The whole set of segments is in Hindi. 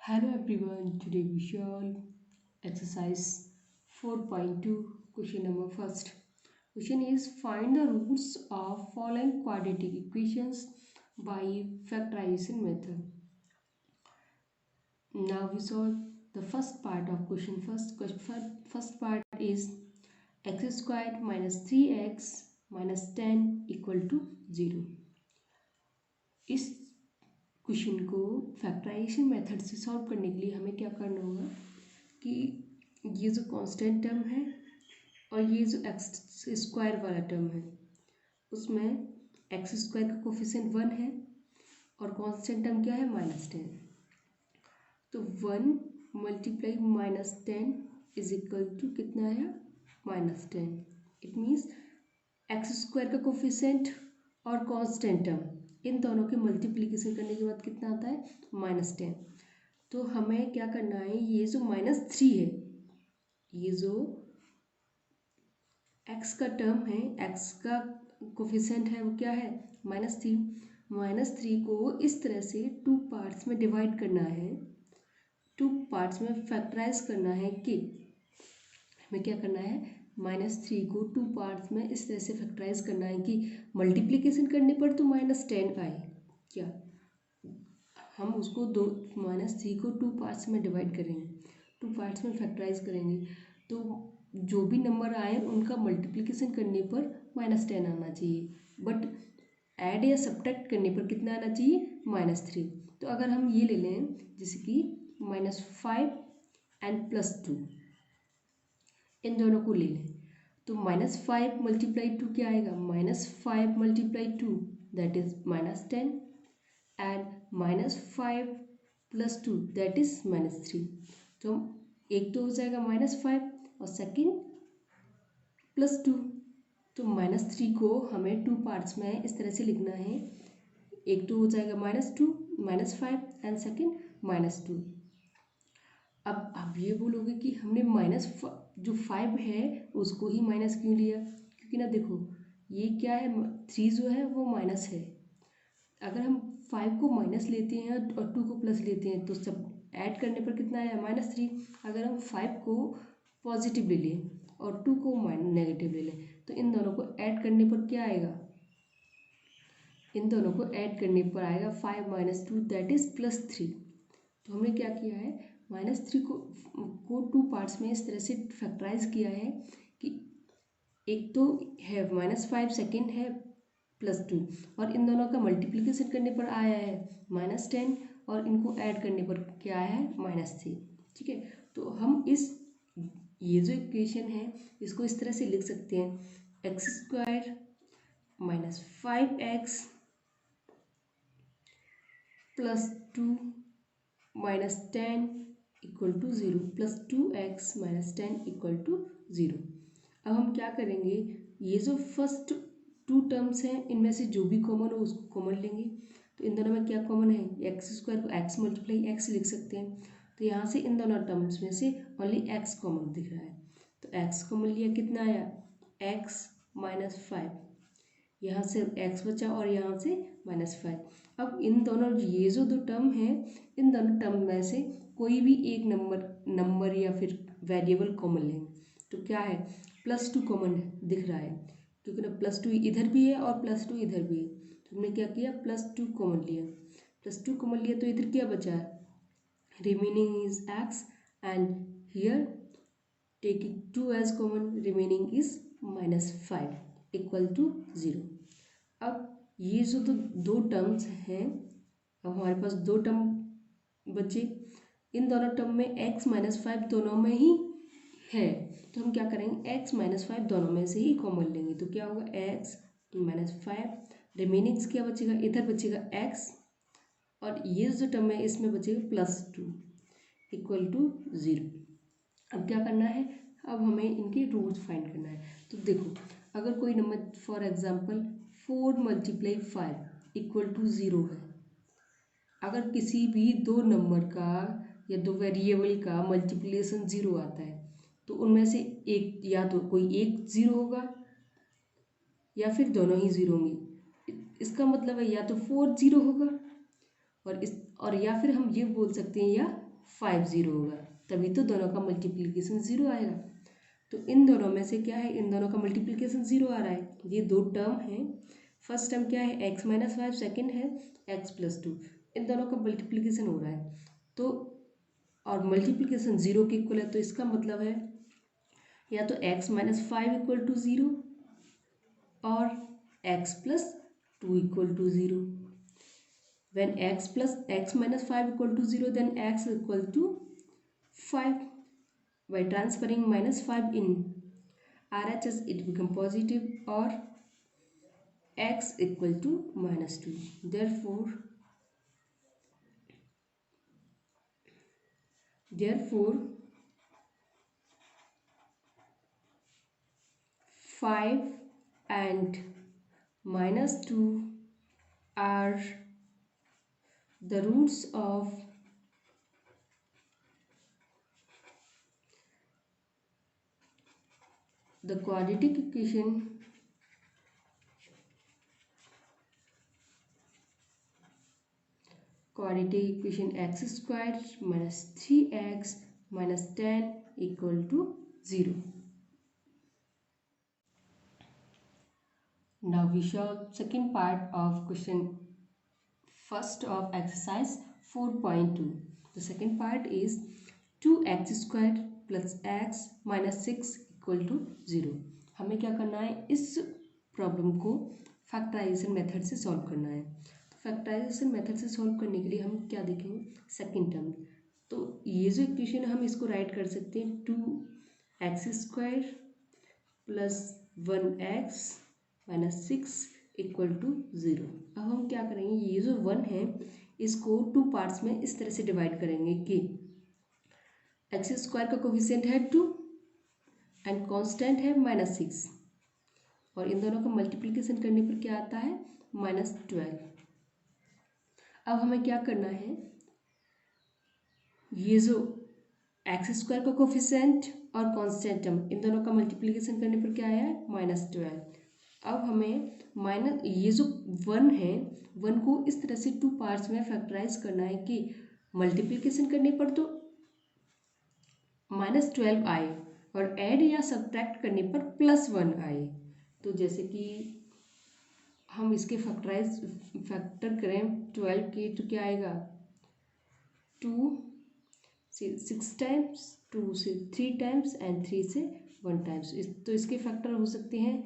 Hello everyone, today we shall exercise 4.2 question number first. Question is find the roots of following quadratic equations by factorization method. Now we saw the first part of question. First part is x squared minus 3x minus 10 equal to 0. इस क्वेश्चन को फैक्टराइजेशन मेथड से सॉल्व करने के लिए हमें क्या करना होगा कि ये जो कांस्टेंट टर्म है और ये जो एक्स स्क्वायर वाला टर्म है उसमें एक्स स्क्वायर का कोफिशिएंट 1 है और कांस्टेंट टर्म क्या है -10। तो 1 मल्टीप्लाई -10 इज इक्वल टू कितना आया -10। इट मीन्स एक्स स्क्वायर का कोफिशिएंट और कांस्टेंट टर्म इन दोनों के मल्टीप्लिकेशन करने के बाद कितना आता है -10। तो हमें क्या करना है, ये जो -3 है, ये जो x का टर्म है, x का कोफिशिएंट है वो क्या है -3। -3 को इस तरह से 2 पार्ट्स में डिवाइड करना है, 2 पार्ट्स में फैक्टराइज करना है कि हमें क्या करना है -3 को 2 पार्ट्स में इस तरह से फैक्टराइज करना है कि मल्टीप्लिकेशन करने पर तो -10 आए। क्या हम उसको -3 को 2 पार्ट्स में डिवाइड करेंगे, 2 पार्ट्स में फैक्टराइज करेंगे, तो जो भी नंबर आए उनका मल्टीप्लिकेशन करने पर -10 आना चाहिए, बट ऐड या सब्ट्रैक्ट करने पर कितना आना चाहिए -3। तो अगर हम ये ले लें जैसे कि -5 एंड +2, इन दोनों को ले लें तो -5 मल्टीप्लाई 2 क्या आएगा -5 multiply 2 that is -10 and -5 + 2 that is -3। तो एक तो हो जाएगा -5 और सेकंड +2। तो -3 को हमें 2 पार्ट्स में इस तरह से लिखना है, एक तो हो जाएगा -2 -5 एंड सेकंड -2। अब आप ये बोलोगे कि हमने जो 5 है उसको ही माइनस क्यों लिया, क्योंकि ना देखो ये क्या है 3 जो है वो माइनस है। अगर हम 5 को माइनस लेते हैं और 2 को प्लस लेते हैं तो सब ऐड करने पर कितना आया -3। अगर हम 5 को पॉजिटिव ले लें और 2 को नेगेटिव ले लें तो इन दोनों को ऐड करने पर क्या आएगा, इन दोनों को ऐड करने पर आएगा 5 - 2 दैट इज +3। तो हमने क्या किया है -3 को 2 पार्ट्स में इस तरह से फैक्टराइज किया है कि एक तो है -5, सेकेंड है +2 और इन दोनों का मल्टीप्लिकेशन करने पर आया है -10 और इनको ऐड करने पर क्या आया है -3। ठीक है, तो हम ये जो इक्वेशन है इसको इस तरह से लिख सकते हैं x² - 5x + 2 - 10 equal to 0 +2x - 10 equal to 0। अब हम क्या करेंगे, ये जो फर्स्ट 2 टर्म्स हैं इनमें से जो भी कॉमन हो उसको कॉमन लेंगे। तो इन दोनों में क्या कॉमन है, x² को x मल्टीप्लाई x लिख सकते हैं। तो यहाँ से इन दोनों टर्म्स में से ओनली x कॉमन दिख रहा है, तो x कॉमन लिया, कितना आया x - 5, यहाँ से x बचा और यहाँ से -5। अब इन दोनों ये जो 2 टर्म है इन दोनों टर्म में से कोई भी एक नंबर या फिर वेरिएबल कॉमन लेंगे। तो क्या है +2 कॉमन दिख रहा है, क्योंकि ना +2 इधर भी है और +2 इधर भी है। तो हमने क्या किया +2 कॉमन लिया, +2 कॉमन लिया तो इधर क्या बचा, remaining is x and here taking 2 as common, remaining is -5 equal to 0। अब ये जो 2 टर्म्स हैं, अब हमारे पास 2 टर्म बचे, इन दोनों टर्म में x - 5 दोनों में ही है, तो हम क्या करेंगे x - 5 दोनों में से ही कॉमन लेंगे। तो क्या होगा x - 5, रिमेनिंग्स क्या बचेगा, इधर बचेगा x और ये जो टर्म है इसमें बचेगा +2 इक्वल टू 0। अब क्या करना है, अब हमें इनके रूट्स फाइंड करना है। तो देखो अगर कोई number for example 4 × 5 equal to 0 है, अगर किसी भी 2 नंबर का या 2 वेरिएबल का मल्टीप्लिकेशन 0 आता है तो उनमें से एक या तो कोई एक 0 होगा या फिर दोनों ही 0 होंगे। इसका मतलब है या तो 4 0 होगा और या फिर हम ये बोल सकते हैं या 5 0 होगा, तभी तो दोनों का मल्टीप्लिकेशन 0 आएगा। तो इन दोनों में से क्या है, इन दोनों का मल्टीप्लिकेशन 0 आ रहा है। ये दो टर्म है, फर्स्ट टर्म क्या है x माइनस 5, सेकेंड है x प्लस 2, इन दोनों का मल्टीप्लिकेशन हो रहा है। तो और मल्टीप्लिकेशन 0 के इक्वल है, तो इसका मतलब है या तो x माइनस 5 इक्वल टू 0 और x plus 2 equal to 0। when x minus 5 equal to 0, then x equal to 5. By transferring minus 5 in RHS, it become positive, or x equal to minus 2. Therefore 5 and minus 2 are the roots of the quadratic equation x squared minus 3x minus 10 equal to 0. Now we solve second part of question first of exercise 4.2. The second part is 2x squared plus x minus 6 equal to 0. हमें क्या करना है, इस प्रॉब्लम को फैक्टराइजेशन मेथड से सॉल्व करना है। तो फैक्टराइजेशन मेथड से सॉल्व करने के लिए हम क्या देखेंगे, सेकेंड टर्म। तो ये जो इक्वेशन हम इसको राइट कर सकते हैं 2x square plus 1x minus 6 equal to 0। अब हम क्या करेंगे, ये जो 1 है इसको टू पार्ट्स में इस तरह से डिवाइड करेंगे कि एक्स स्क्वायर का कोफिशिएंट है 2 एंड कांस्टेंट है -6, और इन दोनों का मल्टीप्लिकेशन करने पर क्या आता है, -12। अब हमें क्या करना है, ये जो एक्स स्क्वायर का कोफिशिएंट और कांस्टेंट टर्म, इन दोनों का मल्टीप्लिकेशन करने पर क्या आया है, -12। अब हमें ये जो 1 है, 1 को इस तरह से टू पार्ट्स में फैक्टराइज करना है कि मल्टीप्लिकेशन करने पर तो -12 आए और ऐड या सब्ट्रैक्ट करने पर +1 आए। तो जैसे कि हम इसके फैक्टर करें 12 के, तो क्या आएगा, 2 से 6 टाइम्स, 2 से 3 टाइम्स एंड 3 से 1 टाइम्स। तो इसके फैक्टर हो सकते हैं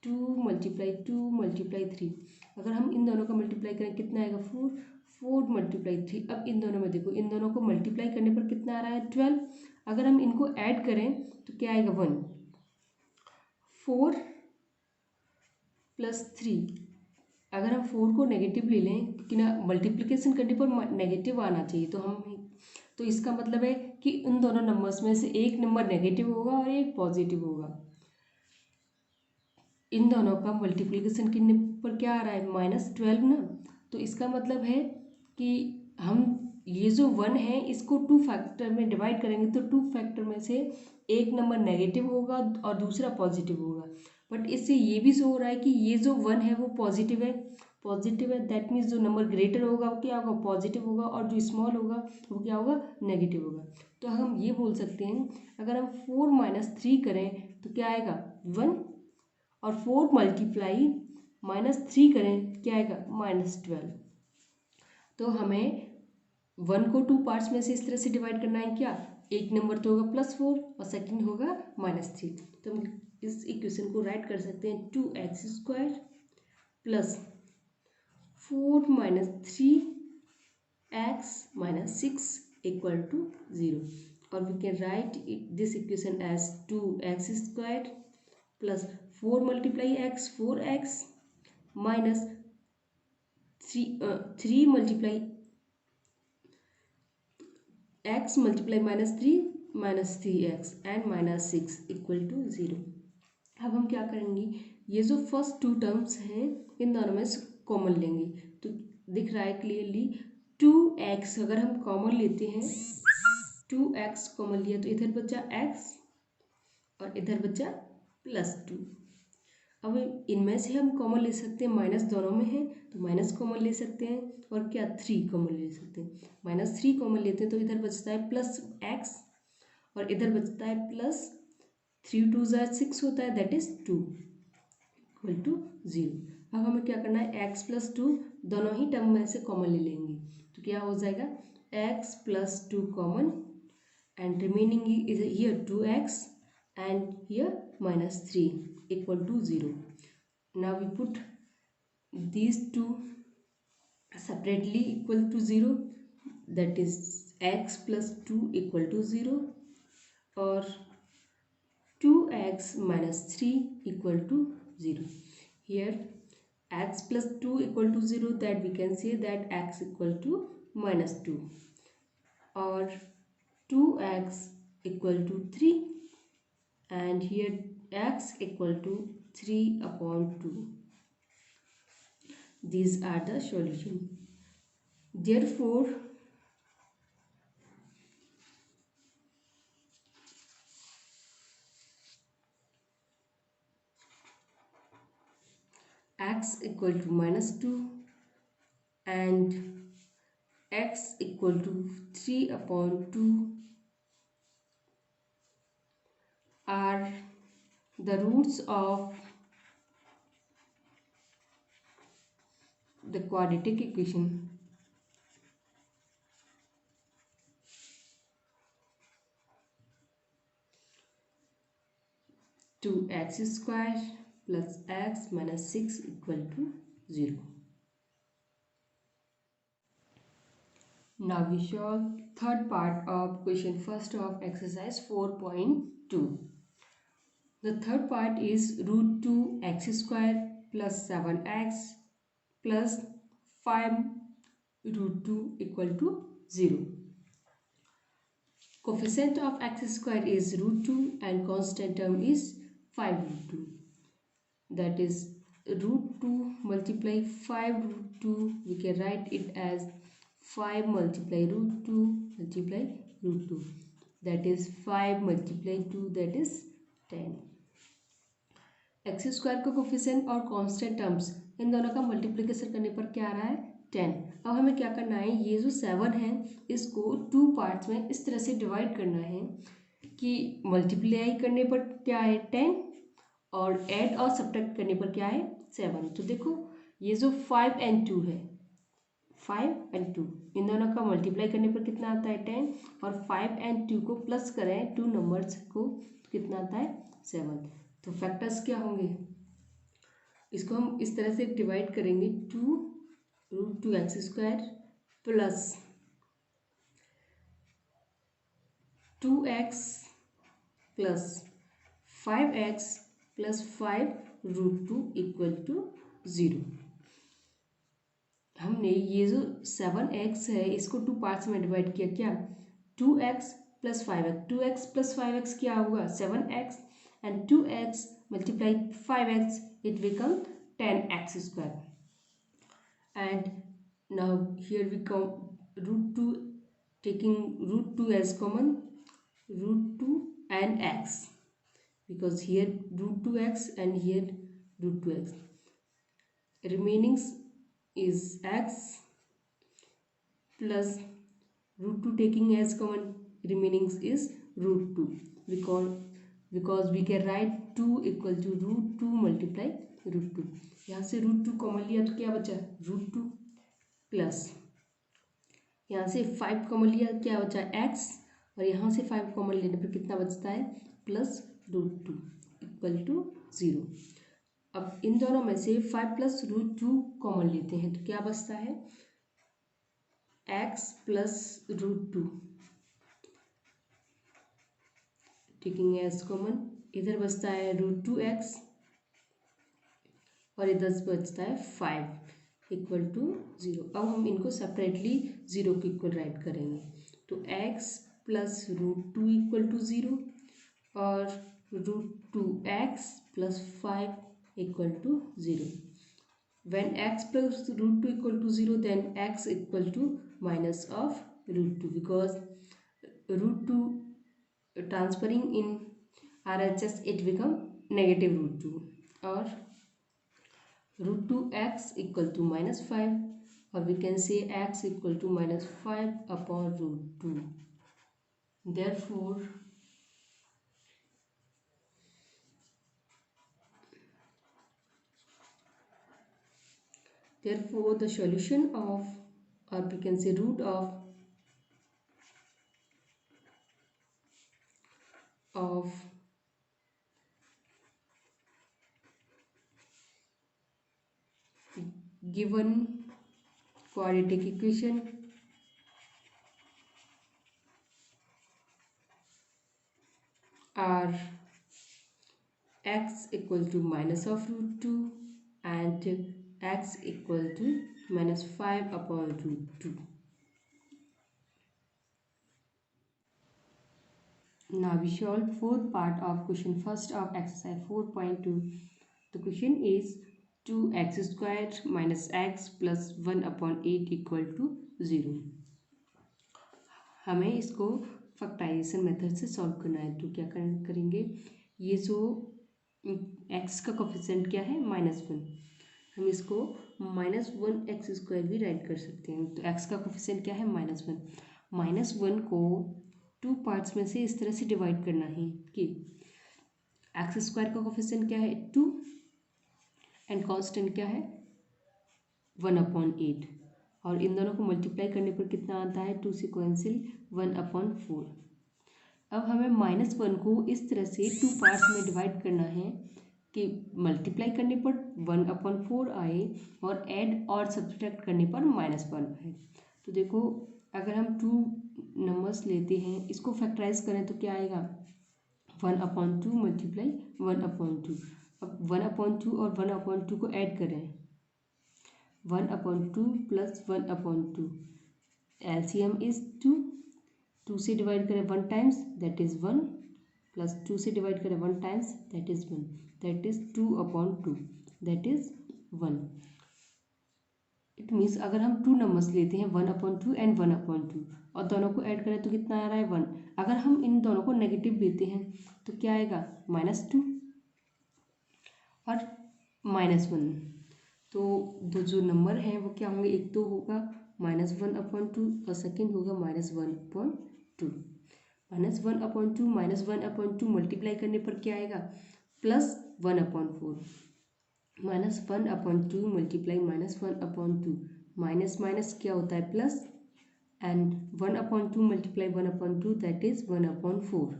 2 मल्टीप्लाई 2 मल्टीप्लाई 3। अगर हम इन दोनों का मल्टीप्लाई करें कितना आएगा, 4, 4 मल्टीप्लाई 3। अब इन दोनों में देखो, इन दोनों को मल्टीप्लाई करने पर कितना आ रहा है, 12। अगर हम इनको ऐड करें तो क्या आएगा, 1, 4 प्लस 3। अगर हम 4 को नेगेटिव ले लें, क्योंकि ना मल्टीप्लिकेशन करने पर नेगेटिव आना चाहिए, तो इसका मतलब है कि उन दोनों नंबर्स में से एक नंबर नेगेटिव होगा और एक पॉजिटिव होगा। इन दोनों का मल्टीप्लिकेशन करने पर क्या आ रहा है, -12 ना। तो इसका मतलब है कि हम ये जो 1 है इसको 2 फैक्टर में डिवाइड करेंगे, तो 2 फैक्टर में से एक नंबर नेगेटिव होगा और दूसरा पॉजिटिव होगा। बट इससे ये भी शो हो रहा है कि ये जो 1 है वो पॉजिटिव है, दैट मीन्स जो नंबर ग्रेटर होगा वो क्या होगा, पॉजिटिव होगा, और जो स्मॉल होगा वो क्या होगा, नेगेटिव होगा। तो हम ये बोल सकते हैं, अगर हम 4 माइनस 3 करें तो क्या आएगा, 1, और 4 मल्टीप्लाई -3 करें क्या आएगा, -12। तो हमें 1 को 2 पार्ट्स में से इस तरह से डिवाइड करना है, क्या, एक नंबर तो होगा +4 और सेकंड होगा -3। तो हम इस इक्वेशन को राइट कर सकते हैं 2x square plus 4 minus 3x minus 6 equal to 0, और we can write this equation as 2x square plus 4 multiply x 4x minus 3 multiply x multiply -3 and -6 equal to 0। अब हम क्या करेंगे, ये जो फर्स्ट 2 टर्म्स हैं इन दोनों में से कॉमन लेंगे, तो दिख रहा है क्लियरली 2x अगर हम कॉमन लेते हैं, 2x कॉमन लिया तो इधर बचा x और इधर बचा +2। अब इनमें से हम कॉमन ले सकते हैं, माइनस दोनों में है तो माइनस कॉमन ले सकते हैं, और क्या 3 कॉमन ले सकते हैं। -3 कॉमन लेते हैं तो इधर बचता है प्लस एक्स, और इधर बचता है प्लस 3 2 6 होता है, दैट इज 2 इक्वल टू 0। अब हमें क्या करना है, x प्लस 2 दोनों ही टर्म में से कॉमन ले लेंगे, तो क्या हो जाएगा x plus 2 common, and remaining is here 2x and here -3 equal to 0. Now we put these two separately equal to 0, that is x plus 2 equal to 0, or 2x minus 3 equal to 0. Here x plus 2 equal to 0, that we can say that x equal to -2, or 2x equal to 3, and here x equal to 3 upon 2. These are the solution. Therefore, x equal to -2 and x equal to 3 upon 2 are the roots of the quadratic equation. To x square plus x minus 6 equal to 0. Now we solve third part of question first of exercise 4.2. The third part is root 2 x square plus 7x plus 5 root 2 equal to 0. Coefficient of x square is root 2 and constant term is 5 root 2. That is root 2 multiply 5 root 2. We can write it as 5 multiply root 2 multiply root 2. That is 5 multiply 2, that is 10. X square का कोफिशिएंट और कांस्टेंट टर्म्स इन दोनों का मल्टीप्लिकेशन करने पर क्या आ रहा है 10। अब हमें क्या करना है, ये जो 7 है इसको 2 पार्ट्स में इस तरह से डिवाइड करना है कि मल्टीप्लाई करने पर क्या है 10 और ऐड और सब्ट्रैक्ट करने पर क्या है 7। तो देखो ये जो 5 and 2 है, 5 and 2 इन दोनों का मल्टीप्लाई करने पर कितना आता है 10, और 5 and 2 को प्लस करें 2 नंबर्स को तो कितना आता है 7। तो फैक्टर्स क्या होंगे, इसको हम इस तरह से डिवाइड करेंगे 2 root 2 x square plus 2x plus 5x plus 5 root 2 equal to 0। हमने ये जो 7x है इसको 2 पार्ट्स में डिवाइड किया, क्या 2x plus 5x, 2x plus 5x क्या होगा 7x, and 2x multiply 5x, it become 10x square. And now here we come root 2, taking root 2 as common, root 2 and x, because here root 2x and here root 2x. Remaining is x plus root 2 taking as common, remaining is root 2, because we can write 2 equal to root 2 multiply root 2। यहाँ से root 2 कॉमन लिया तो क्या बचा root 2 प्लस यहाँ से 5 कॉमन लिया क्या बचा x, और यहाँ से 5 कॉमन लेने पर कितना बचता है प्लस रूट 2 इक्वल टू 0। अब इन दोनों में से 5 प्लस रूट 2 कॉमन लेते हैं तो क्या बचता है x plus root 2, taking as common, इधर बचता है रूट 2x और इधर बचता है 5 इक्वल टू 0। अब हम इनको सेपरेटली 0 के इक्वल राइट करेंगे, तो x plus root 2 equal to 0 और root 2x plus 5 equal to 0। When x plus root 2 equal to 0, then x equal to minus of root 2, because root 2 transferring in RHS it become negative root 2, or root two x equal to -5 और we can say x equal to -5 upon root two. Therefore, the solution of, or we can say root of given quadratic equation are x equal to minus of root 2 and x equal to -5 upon root 2. Now we solve fourth part of question first of exercise 4.2. The question is 2x squared minus x plus 1 upon 8 equal to 0. हमें इसको फैक्टराइजेशन मेथड से सॉल्व करना है। तो क्या करेंगे, ये जो x का कोफिशिएंट क्या है -1, हम इसको -1x² भी राइट कर सकते हैं। तो x का कोफिशिएंट क्या है -1, -1 को 2 पार्ट्स में से इस तरह से डिवाइड करना है कि x² का कोफिशिएंट क्या है 2 एंड कांस्टेंट क्या है 1/8 और इन दोनों को मल्टीप्लाई करने पर कितना आता है 2 से कैंसिल 1/4। अब हमें -1 को इस तरह से 2 पार्ट्स में डिवाइड करना है कि मल्टीप्लाई करने पर 1/4 आए और ऐड और सब्ट्रैक्ट करने पर -1 आए। तो देखो, अगर हम 2 नंबर्स लेते हैं, इसको फैक्टराइज करें तो क्या आएगा 1/2 मल्टीप्लाई 1/2। अब 1/2 और 1/2 को ऐड करें 1/2 प्लस 1/2, एलसीएम इज 2 से डिवाइड करें 1 टाइम्स दैट इज 1 प्लस 2 से डिवाइड करें 1 times that is 1, that is 2/2 that is 1। It means अगर हम 2 नंबर्स लेते हैं 1/2 एंड 1/2 और दोनों को ऐड करें तो कितना आ रहा है 1। अगर हम इन दोनों को नेगेटिव लेते हैं तो क्या आएगा -2 और -1। तो दो जो नंबर हैं वो क्या होंगे, एक तो होगा -1/2 और सेकेंड होगा -1/2। -1/2 मल्टीप्लाई करने पर क्या आएगा +1/4, -1/2 मल्टीप्लाई -1/2, माइनस माइनस क्या होता है plus, and 1/2 multiply 1/2 that is 1/4।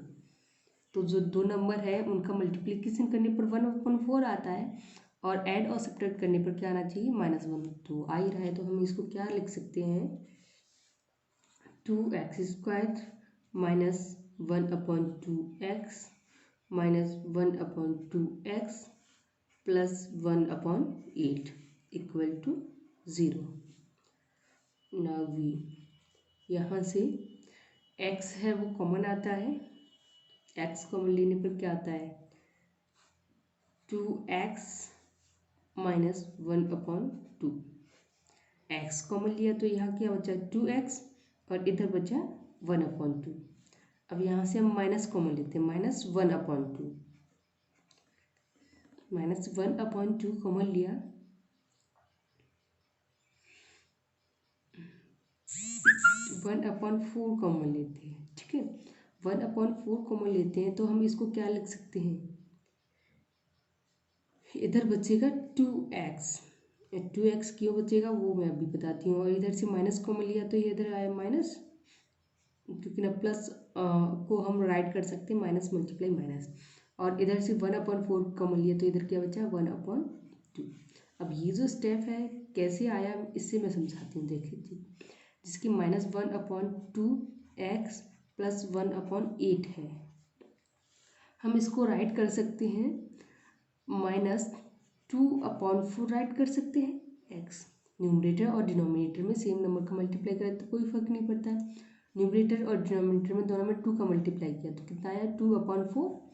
तो जो दो नंबर है उनका मल्टीप्लिकेशन करने पर 1/4 आता है और ऐड और सब्ट्रैक्ट करने पर क्या आना चाहिए -1। तो आ ही रहा है, तो हम इसको क्या लिख सकते हैं 2x² minus 1/2x minus 1/2x plus 1/8 equal to 0। Now we यहाँ से x है वो कॉमन आता है, x कॉमन लेने पर क्या आता है 2x माइनस 1/2। x कॉमन लिया तो यहाँ क्या बचा 2x और इधर बचा 1/2। अब यहाँ से हम माइनस कॉमन लेते हैं -1/2, -1/2 कॉमन लिया, 1/4 कॉमन लेते हैं, ठीक है 1/4 कॉमन लेते हैं तो हम इसको क्या लिख सकते हैं, इधर बचेगा 2x, 2x क्यों बचेगा वो मैं अभी बताती हूँ। और इधर से माइनस कॉमन लिया तो ये इधर आया माइनस, क्योंकि ना प्लस को हम राइट कर सकते हैं माइनस मल्टीप्लाई माइनस, और इधर से 1/4 कॉमन लिया तो इधर क्या बचा 1/2। अब ये जो स्टेप है कैसे आया इससे मैं समझाती हूँ, देखिए जिसकी -1/2x प्लस 1/8 है, हम इसको राइट कर सकते हैं -2/4 राइट कर सकते हैं x। न्यूमरेटर और डिनोमिनेटर में सेम नंबर का मल्टीप्लाई करें तो कोई फर्क नहीं पड़ता है, न्यूमरेटर और डिनोमिनेटर में दोनों में 2 का मल्टीप्लाई किया तो कितना आया 2/4।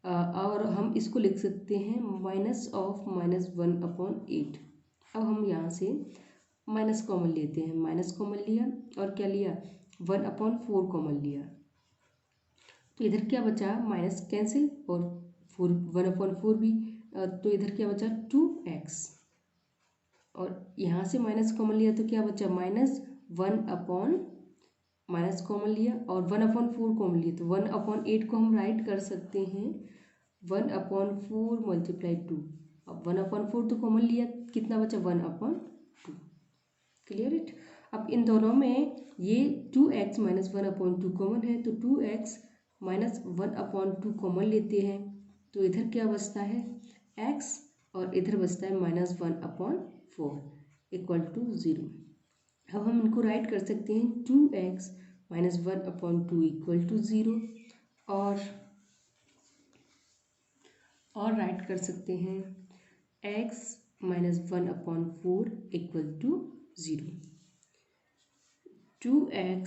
और हम इसको लिख सकते हैं -1/8। अब हम यहाँ से माइनस कॉमन लेते हैं, माइनस कॉमन लिया और क्या लिया 1/4 कॉमन लिया, तो इधर क्या बचा माइनस कैंसिल और 1/4 भी, तो इधर क्या बचा 2x। और यहाँ से माइनस कॉमन लिया तो क्या बचा, minus one upon, minus common लिया और 1/4 कॉमन लिया तो 1/8 को हम राइट कर सकते हैं 1/4 मल्टीप्लाई 2। अब 1/4 तो कॉमन लिया, कितना बचा 1/2। Clear it. अब इन दोनों में ये 2x माइनस 1/2 कॉमन है तो 2x माइनस 1/2 कॉमन लेते हैं तो इधर क्या बचता है x और इधर बचता है -1/4 इक्वल टू 0। अब हम इनको राइट कर सकते हैं 2x माइनस 1/2 इक्वल टू 0 और राइट कर सकते हैं x minus 1/4 equal to 0। 2x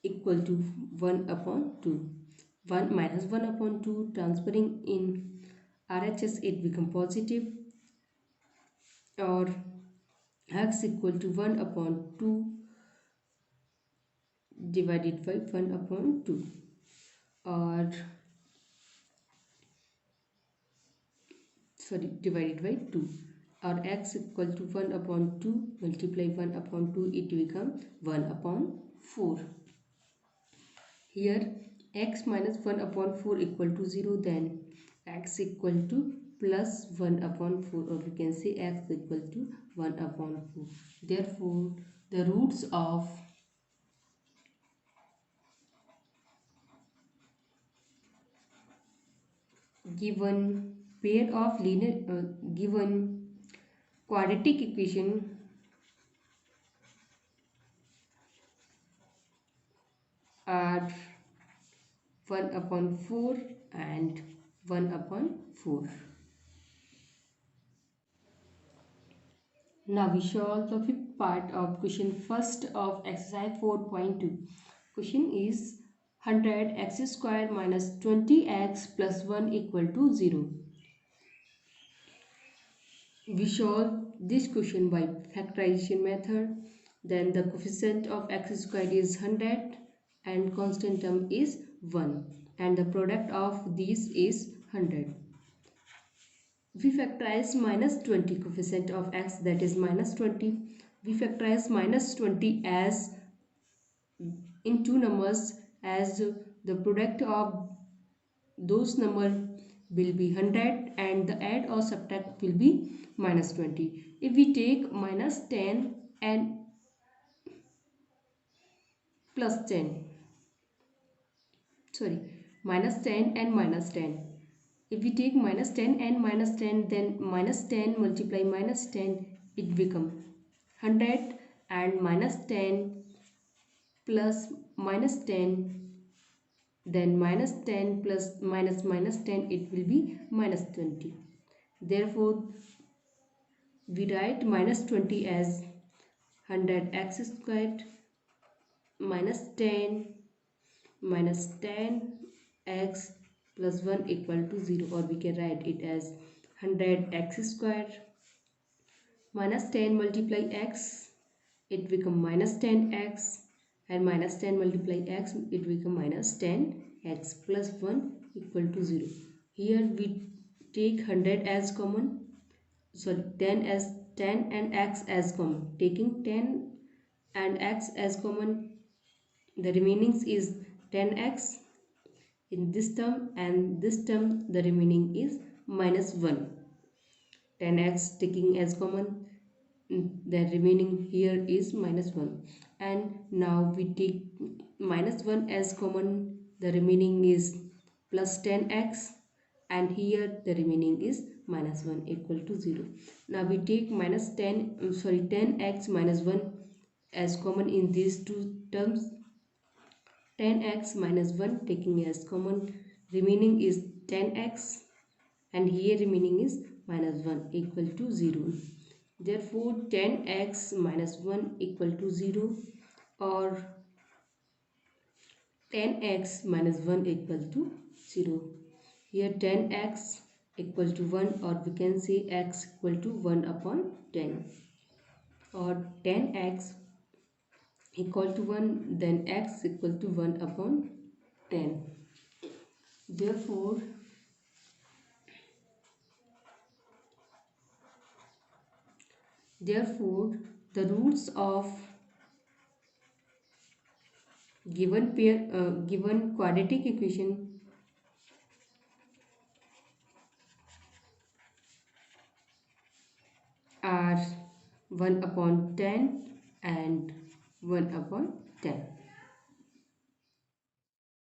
equal to 1/2, 1 minus 1/2 transferring in RHS it become positive और x equal to 1/2 divided by 1/2 और divided by 2 और x equal to 1/2 multiply 1/2 it become 1/4. Here x minus 1/4 equal to 0, then x equal to plus 1/4 or we can say x equal to 1/4. Therefore, the roots of given pair of linear given quadratic equation are 1/4 and 1/4. Now we solve the fifth part of question first of exercise 4.2. Question is 100x square minus 20x plus 1 equal to 0. We solve this question by factorization method. Then the coefficient of x squared is 100 and constant term is 1 and the product of these is 100. We factorize minus 20 coefficient of x, that is minus 20. We factorize minus 20 as in two numbers as the product of those number will be 100 and the add or subtract will be minus 20. If we take minus 10 and plus 10, minus 10 and minus 10. If we take minus 10 and minus 10, then minus 10 multiply minus 10, it become 100 and minus 10 plus minus 10, then minus 10 plus minus minus 10, it will be minus 20. Therefore, we write minus 20 as 100x squared minus 10x plus 1 equal to 0, or we can write it as 100x squared minus 10 multiply x, it become minus 10x and minus 10 multiply x, it become minus 10x plus 1 equal to 0. Here we take 100 as common, 10 and x as common. Taking 10 and x as common, the remaining is 10x in this term, and this term the remaining is minus 1. 10x taking as common, the remaining here is minus 1. And now we take minus 1 as common, the remaining is plus 10x, and here the remaining is minus 1 equal to 0. Now we take minus 10x minus 1 as common in these two terms. 10x minus 1 taking as common, remaining is 10x, and here remaining is minus 1 equal to 0. Therefore, 10x minus 1 equal to 0 or 10x minus 1 equal to 0. Here 10x equal to 1, or we can say x equal to 1 upon 10, or 10x equal to 1, then x equal to 1 upon 10. Therefore, Therefore, the roots of given quadratic equation are 1 upon 10 and 1 upon 10.